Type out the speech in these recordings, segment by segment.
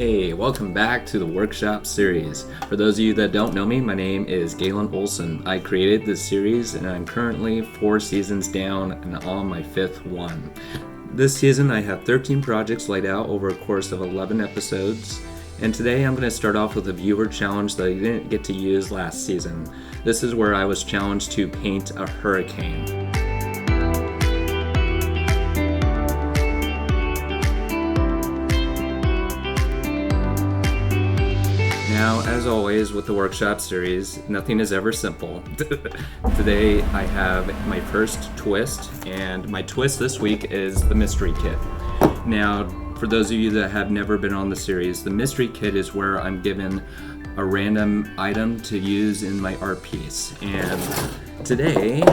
Hey, welcome back to the workshop series. For those of you that don't know me, my name is Galen Olson. I created this series and I'm currently 4 seasons down and on my 5th one. This season I have 13 projects laid out over a course of 11 episodes. And today I'm going to start off with a viewer challenge that I didn't get to use last season. This is where I was challenged to paint a hurricane. Now, as always with the workshop series, nothing is ever simple. Today I have my first twist, and my twist this week is the mystery kit. Now, for those of you that have never been on the series, the mystery kit is where I'm given a random item to use in my art piece. And today,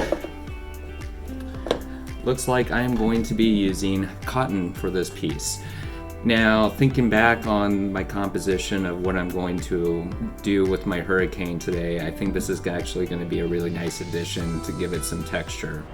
looks like I'm going to be using cotton for this piece. Now, thinking back on my composition of what I'm going to do with my hurricane today, I think this is actually going to be a really nice addition to give it some texture.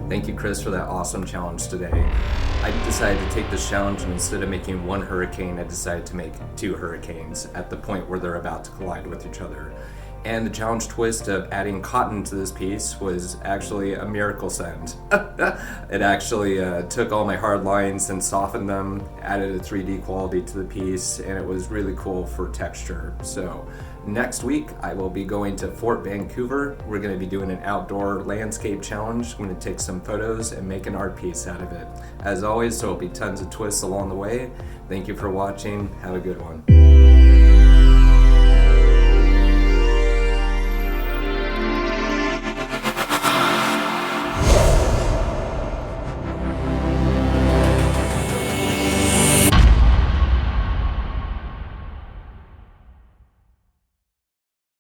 Thank you, Chris, for that awesome challenge today. I decided to take this challenge, and instead of making one hurricane, I decided to make 2 hurricanes at the point where they're about to collide with each other. And the challenge twist of adding cotton to this piece was actually a miracle send. It actually took all my hard lines and softened them, added a 3D quality to the piece, and it was really cool for texture. So next week, I will be going to Fort Vancouver. We're going to be doing an outdoor landscape challenge. I'm going to take some photos and make an art piece out of it. As always, there will be tons of twists along the way. Thank you for watching. Have a good one.